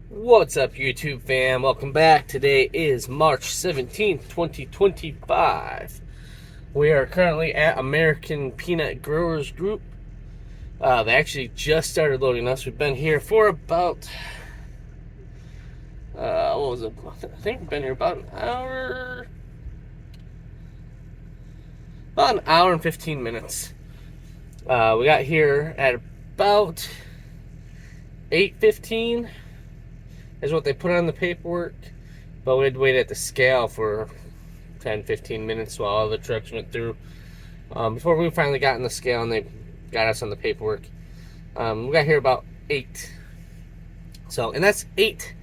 What's up, YouTube fam? Welcome back. Today is March 17th, 2025. We are currently at American Peanut Growers Group. They actually just started loading us. We've been here for about, what was it? I think we've been here about an hour and 15 minutes. We got here at about 8:15. Is what they put on the paperwork, but we had to wait at the scale for 10-15 minutes while all the trucks went through before we finally got on the scale and they got us on the paperwork. We got here about 8, and that's 8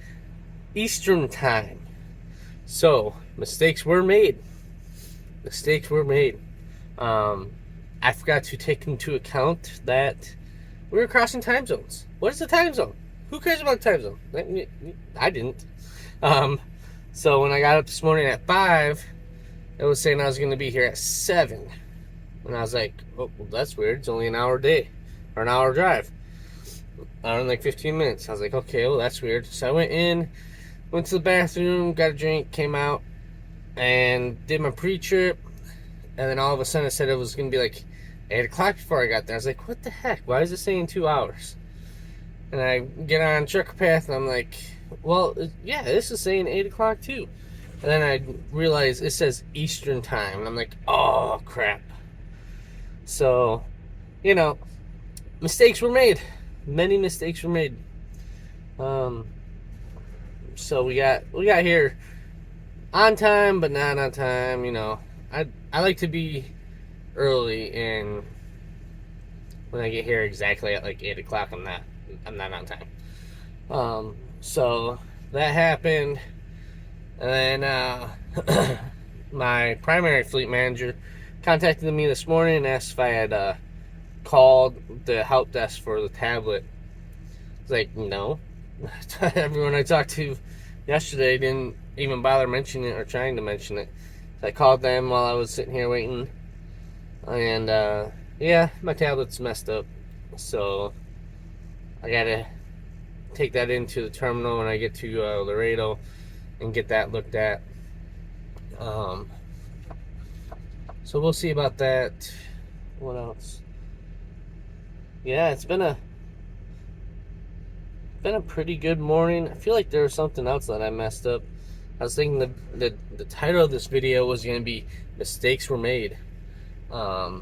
Eastern time. So mistakes were made. I forgot to take into account that we were crossing time zones. What is the time zone? Who cares about the time zone? I didn't. So when I got up this morning at 5, it was saying I was going to be here at 7. And I was like, oh, well, that's weird. It's only an hour day, or an hour drive. Hour and like 15 minutes. I was like, okay, well, that's weird. So I went to the bathroom, got a drink, came out, and did my pre-trip. And then all of a sudden it said it was going to be like 8 o'clock before I got there. I was like, what the heck? Why is it saying 2 hours? And I get on Trucker Path, and I'm like, well, yeah, this is saying 8 o'clock too. And then I realize it says Eastern time, and I'm like, oh, crap. So, mistakes were made. Many mistakes were made. So we got here on time, but not on time. I like to be early, and when I get here exactly at like 8 o'clock, I'm not on time. So that happened, and then my primary fleet manager contacted me this morning and asked if I had called the help desk for the tablet. I was like, no. Everyone I talked to yesterday didn't even bother mentioning it or trying to mention it. So I called them while I was sitting here waiting, and yeah, my tablet's messed up, so I gotta take that into the terminal when I get to Laredo and get that looked at. So we'll see about that. What else? Yeah, it's been a pretty good morning. I feel like there was something else that I messed up. I was thinking the title of this video was going to be "Mistakes Were Made." I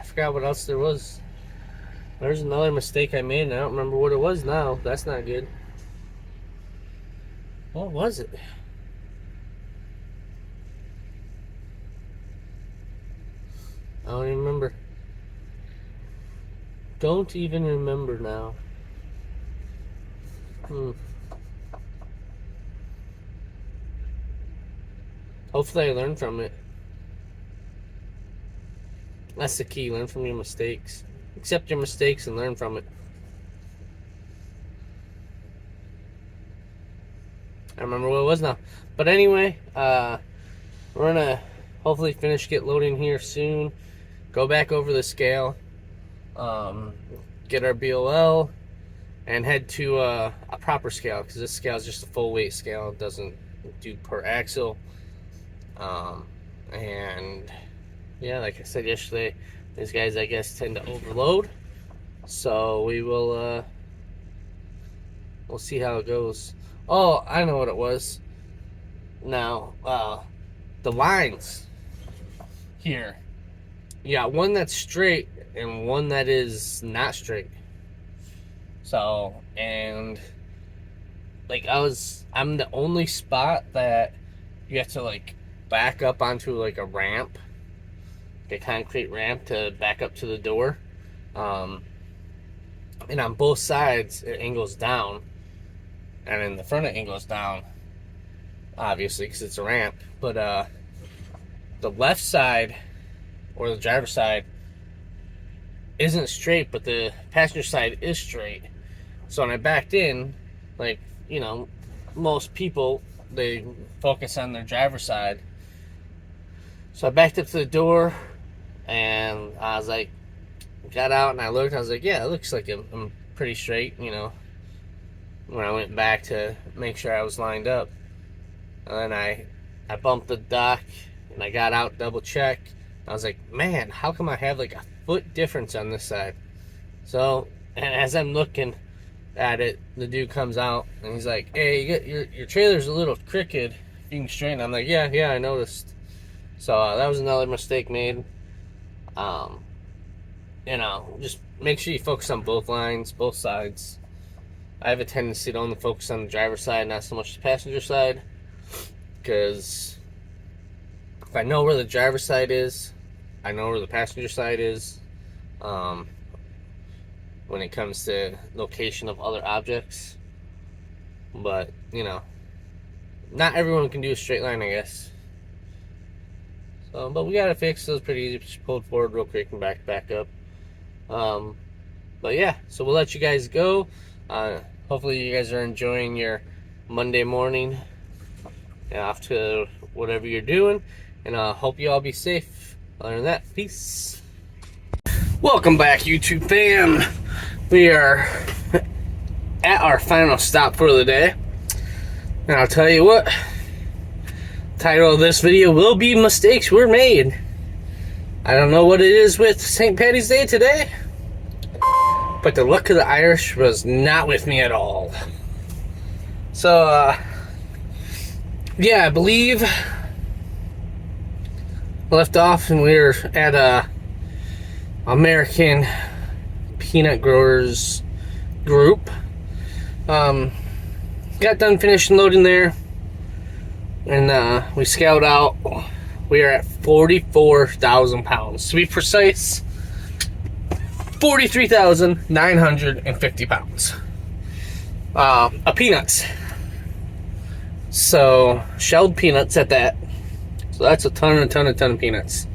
forgot what else there was. There's another mistake I made, and I don't remember what it was now. That's not good. What was it? I don't even remember. Don't even remember now. Hopefully I learn from it. That's the key. Learn from your mistakes. Accept your mistakes and learn from it. I don't remember what it was now. But anyway, we're gonna hopefully get loading here soon. Go back over the scale. Get our BOL and head to a proper scale, because this scale is just a full weight scale. It doesn't do per axle. And yeah, like I said yesterday, these guys, I guess, tend to overload. So we'll see how it goes. Oh, I know what it was. Now, the lines here. You got one that's straight and one that is not straight. So, and like I'm the only spot that you have to like back up onto like a ramp, like a concrete ramp to back up to the door. And on both sides it angles down, and in the front it angles down, obviously, because it's a ramp. But the left side, or the driver's side, isn't straight, but the passenger side is straight. So when I backed in, like, most people, they focus on their driver's side. So I backed up to the door, and I was like, got out and I looked. I was like, yeah, it looks like I'm pretty straight, you know. When I went back to make sure I was lined up, and then I bumped the dock and I got out, double check. I was like, man, how come I have like a foot difference on this side? So, and as I'm looking at it, the dude comes out and he's like, hey, you got your trailer's a little crooked. You can straighten it. I'm like, yeah, I noticed. So that was another mistake made. You know, just make sure you focus on both lines, both sides. I have a tendency to only focus on the driver's side, not so much the passenger side, because if I know where the driver's side is, I know where the passenger side is. When it comes to location of other objects, but you know, not everyone can do a straight line, I guess. So, but we got it fixed. It was pretty easy. Just pulled forward real quick and back up. But yeah, so we'll let you guys go. Hopefully you guys are enjoying your Monday morning and off to whatever you're doing, and hope you all be safe. Other than that, peace. Welcome back, YouTube fam. We are at our final stop for the day, and I'll tell you what, title of this video will be Mistakes Were Made. I don't know what it is with St. Paddy's Day today, but the luck of the Irish was not with me at all. So, yeah, I believe I left off and we were at American Peanut Growers Group. Got done finishing loading there, and we scaled out. We are at 44,000 pounds. To be precise, 43,950 pounds of peanuts. So, shelled peanuts at that. So that's a ton of peanuts.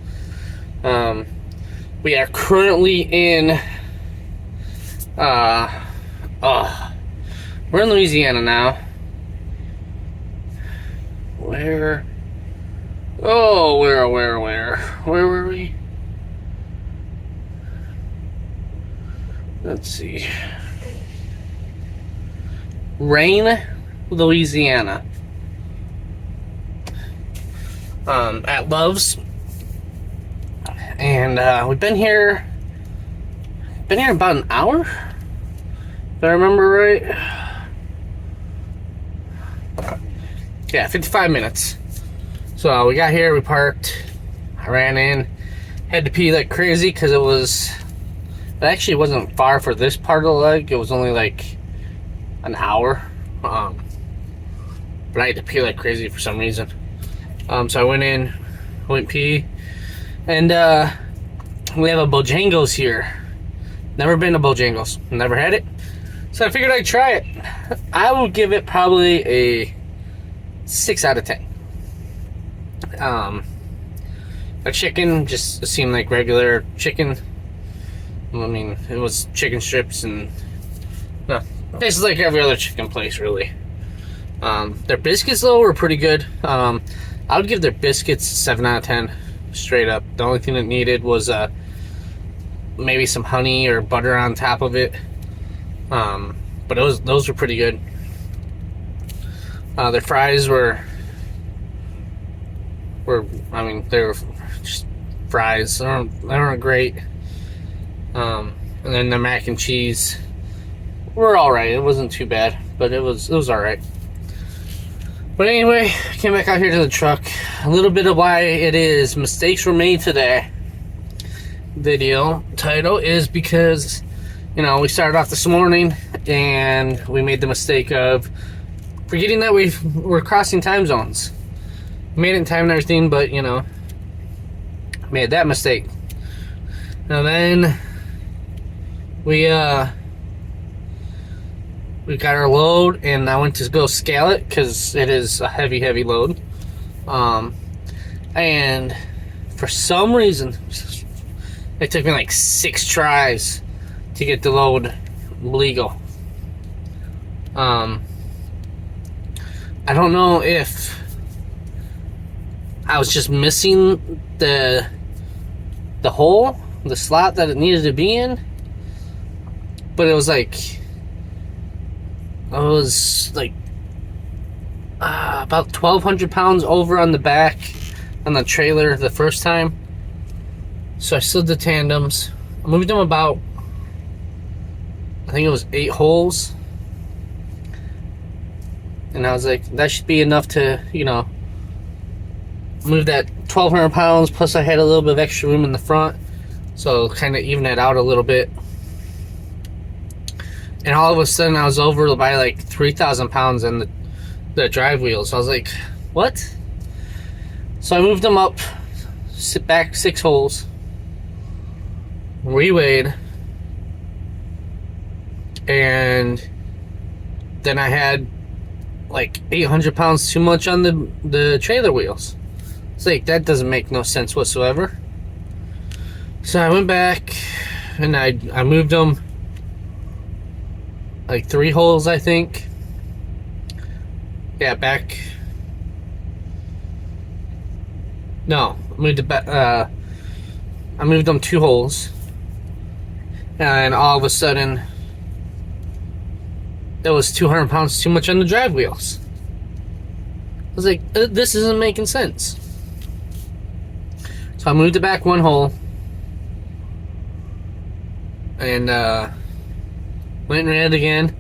We are currently in we're in Louisiana now. Where were we? Let's see. Rayne, Louisiana. At Love's. And we've been here about an hour, if I remember right. Yeah, 55 minutes. So we got here, we parked, I ran in, had to pee like crazy because it actually wasn't far for this part of the leg. It was only like an hour. But I had to pee like crazy for some reason. So I went pee. And we have a Bojangles here. Never been to Bojangles. Never had it. So I figured I'd try it. I will give it probably a 6 out of 10. The chicken just seemed like regular chicken. I mean, it was chicken strips and tastes like every other chicken place, really. Their biscuits, though, were pretty good. I would give their biscuits 7 out of 10. Straight up. The only thing that needed was maybe some honey or butter on top of it. But those were pretty good. Their fries were I mean, they were just fries. They weren't great. And then the mac and cheese were all right. It wasn't too bad, but it was all right. But anyway, I came back out here to the truck. A little bit of why it is Mistakes Were Made Today video title is because, you know, we started off this morning and we made the mistake of forgetting that we're crossing time zones. Made it in time and everything, but, you know, made that mistake. And then we got our load, and I went to go scale it because it is a heavy load. And for some reason, it took me like 6 tries to get the load legal. I don't know if I was just missing the hole, the slot that it needed to be in, but it was like about 1,200 pounds over on the back on the trailer the first time. So I slid the tandems. I moved them about, I think it was 8 holes. And I was like, that should be enough to, you know, move that 1,200 pounds. Plus I had a little bit of extra room in the front. So kind of even it out a little bit. And all of a sudden I was over by like 3,000 pounds in the drive wheels. So I was like, what? So I moved them up, sit back 6 holes, reweighed, and then I had like 800 pounds too much on the trailer wheels. It's like, that doesn't make no sense whatsoever. So I went back and I moved them like 3 holes, I think. Yeah, back. No, I moved it back. I moved them 2 holes, and all of a sudden, it was 200 pounds too much on the drive wheels. I was like, this isn't making sense. So I moved it back 1 hole, and went and ran it again,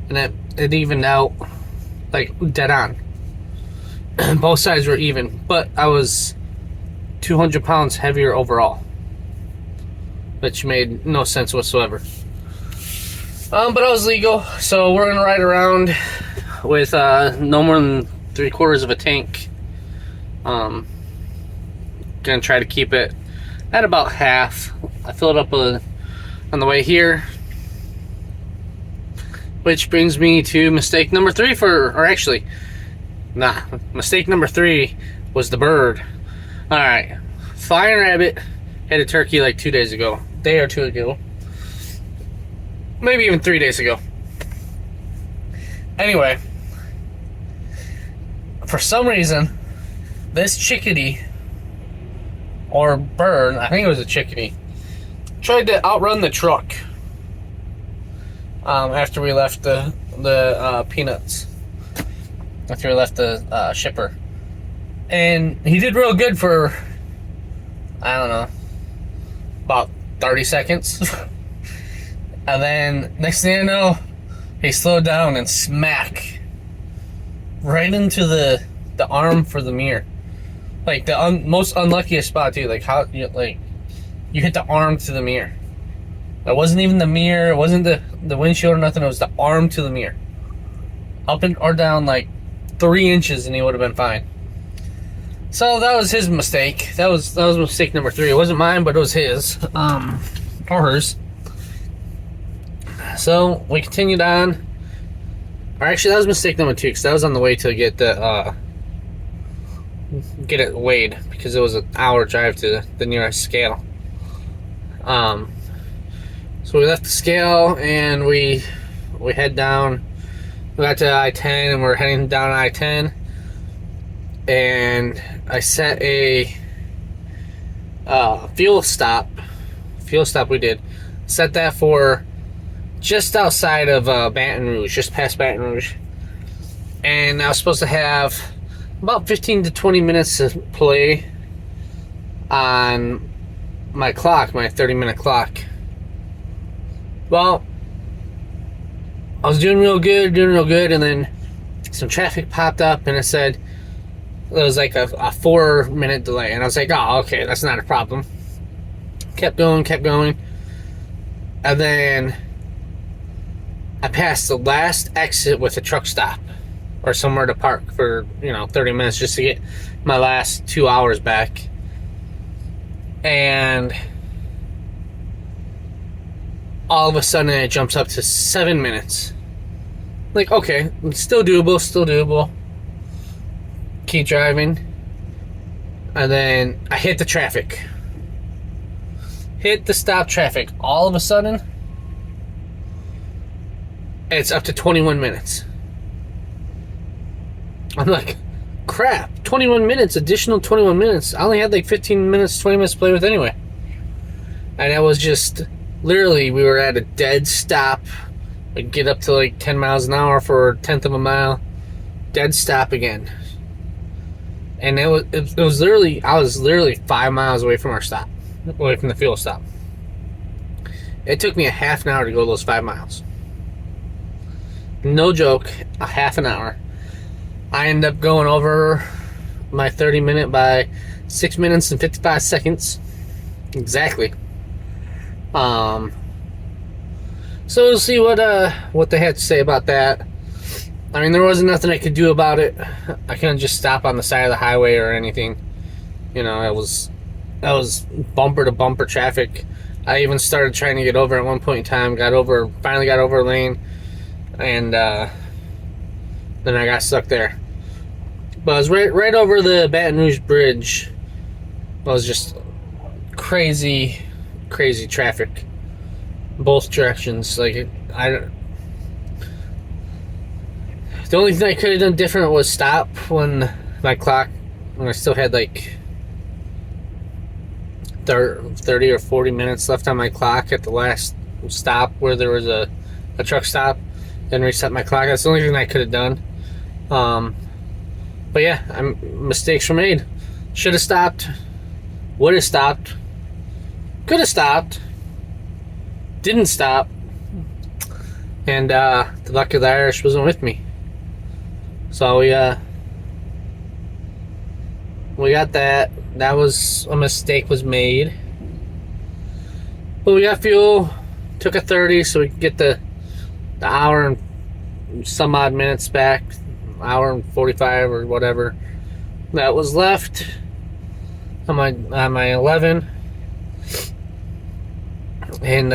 and it evened out like dead on. Both sides were even, but I was 200 pounds heavier overall, which made no sense whatsoever. But I was legal, so we're gonna ride around with no more than 3/4 of a tank. Gonna try to keep it at about half. I filled up on the way here, which brings me to mistake number 3 mistake number 3 was the bird. Alright, Flying Rabbit had a turkey like 2 days ago. Day or 2 ago. Maybe even 3 days ago. Anyway, for some reason, this chickadee, or bird, I think it was a chickadee, tried to outrun the truck after we left the peanuts. After we left the shipper. And he did real good for, I don't know, about 30 seconds. And then, next thing I know, he slowed down and smack right into the arm for the mirror. Like, the most unluckiest spot, too. Like, how, you hit the arm to the mirror. It wasn't even the mirror, it wasn't the windshield or nothing, it was the arm to the mirror. Up and or down, like, 3 inches and he would have been fine. So that was his mistake. That was mistake number 3. It wasn't mine, but it was his, or hers. So we continued on. Or actually, that was mistake number 2, because that was on the way to get it weighed, because it was an hour drive to the nearest scale. So we left the scale and we head down. We got to I-10 and we're heading down I-10, and I set a fuel stop we did. Set that for just outside of Baton Rouge, just past Baton Rouge. And I was supposed to have about 15 to 20 minutes to play on my clock, my 30-minute clock. Well, I was doing real good, and then some traffic popped up, and it said it was like a 4-minute delay, and I was like, oh, okay, that's not a problem. Kept going, and then I passed the last exit with a truck stop, or somewhere to park for, 30 minutes just to get my last 2 hours back. And all of a sudden it jumps up to 7 minutes. Like, okay, still doable. Keep driving. And then I hit the traffic. Hit the stop traffic. All of a sudden, it's up to 21 minutes. I'm like, crap, 21 minutes, additional 21 minutes. I only had like 15 minutes, 20 minutes to play with anyway. And it was just literally, we were at a dead stop. We'd get up to like 10 miles an hour for a tenth of a mile, dead stop again. And it was literally, I was literally 5 miles away from our stop, away from the fuel stop. It took me a half an hour to go those 5 miles. No joke, a half an hour. I ended up going over my 30 minute by 6 minutes and 55 seconds. Exactly. So we'll see what they had to say about that. I mean, there wasn't nothing I could do about it. I couldn't just stop on the side of the highway or anything. You know, that was bumper to bumper traffic. I even started trying to get over at one point in time. Finally got over a lane, and then I got stuck there. But I was right over the Baton Rouge Bridge. It was just crazy traffic, both directions. Like the only thing I could have done different was stop when I still had like 30 or 40 minutes left on my clock at the last stop where there was a truck stop, then reset my clock. That's the only thing I could have done. But yeah, mistakes were made. Should have stopped, would have stopped, could have stopped, didn't stop, and the luck of the Irish wasn't with me. So we got that. That was a mistake was made. But we got fuel. Took a 30 so we could get the hour and some odd minutes back. Hour and 45 or whatever that was left on my 11. And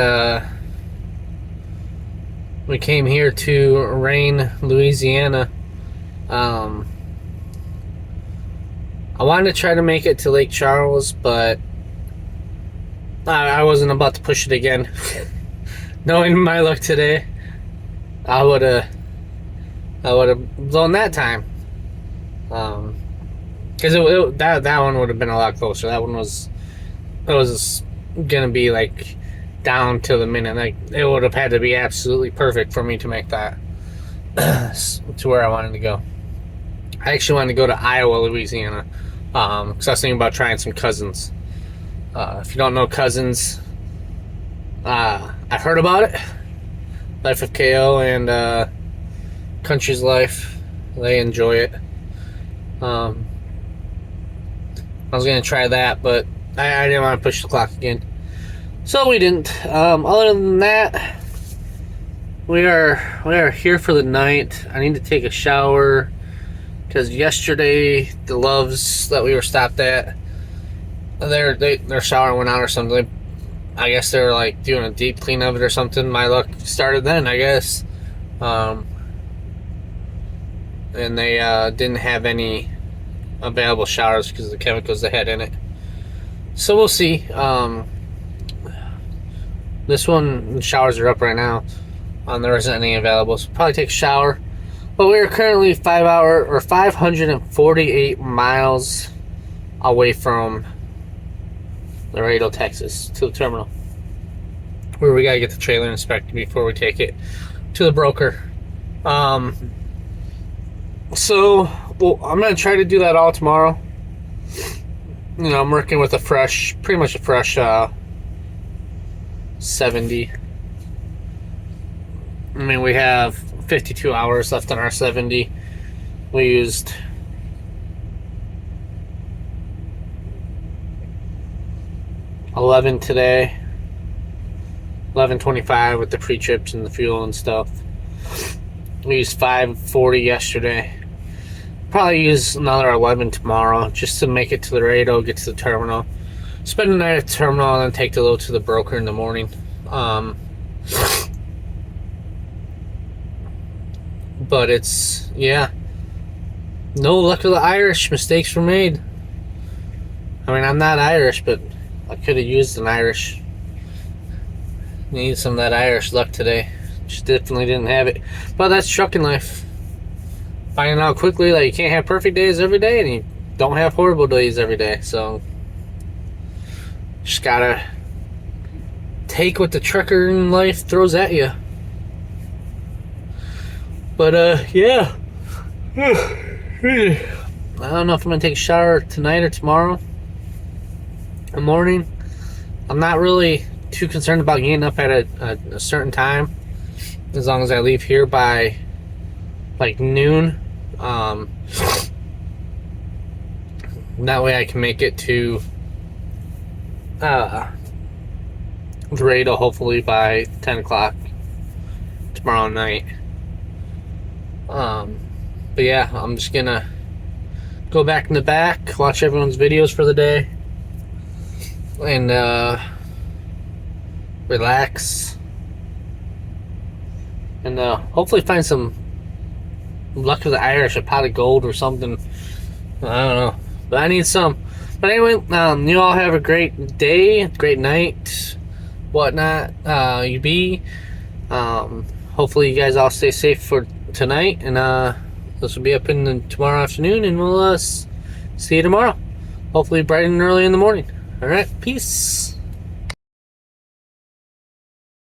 we came here to Rayne, Louisiana. I wanted to try to make it to Lake Charles, but I wasn't about to push it again. Knowing my luck today, I would have blown that time. Because that one would have been a lot closer. That one was gonna be like down to the minute. Like it would have had to be absolutely perfect for me to make that to where I wanted to go. I actually wanted to go to Iowa, Louisiana, because I was thinking about trying some Cousins. If you don't know Cousins, I've heard about it. Life of KO and Country's Life, they enjoy it. I was gonna try that, but I didn't want to push the clock again, so we didn't. Other than that, we are here for the night. I need to take a shower. Because yesterday, the Loves that we were stopped at, their shower went out or something. I guess they were like doing a deep clean of it or something. My luck started then, I guess. And they didn't have any available showers because of the chemicals they had in it. So we'll see. This one, the showers are up right now. There isn't any available, so probably take a shower. But we are currently 548 miles away from Laredo, Texas, to the terminal, where we gotta get the trailer inspected before we take it to the broker. So I'm gonna try to do that all tomorrow. You know, I'm working with pretty much a fresh 70. I mean, we have 52 hours left on our 70. We used $11 today, $11.25 with the pre-trips and the fuel and stuff. We used $5.40 yesterday. Probably use another $11 tomorrow just to make it to Laredo, get to the terminal, spend the night at the terminal, and then take the load to the broker in the morning. But it's, yeah, no luck of the Irish. Mistakes were made. I mean, I'm not Irish, but I could have used an Irish. Need some of that Irish luck today. Just definitely didn't have it. But that's trucking life. Finding out quickly that you can't have perfect days every day, and you don't have horrible days every day. So just gotta take what the trucker in life throws at you. But yeah. I don't know if I'm gonna take a shower tonight or tomorrow in the morning. I'm not really too concerned about getting up at a certain time, as long as I leave here by like noon. That way I can make it to Laredo hopefully by 10 o'clock tomorrow night. But yeah, I'm just gonna go back in the back, watch everyone's videos for the day, and relax, and hopefully find some luck of the Irish, a pot of gold or something. I don't know, but I need some. But anyway, you all have a great day, great night, whatnot. You be. Hopefully you guys all stay safe for tonight, and this will be up in tomorrow afternoon, and we'll see you tomorrow. Hopefully bright and early in the morning. All right, peace.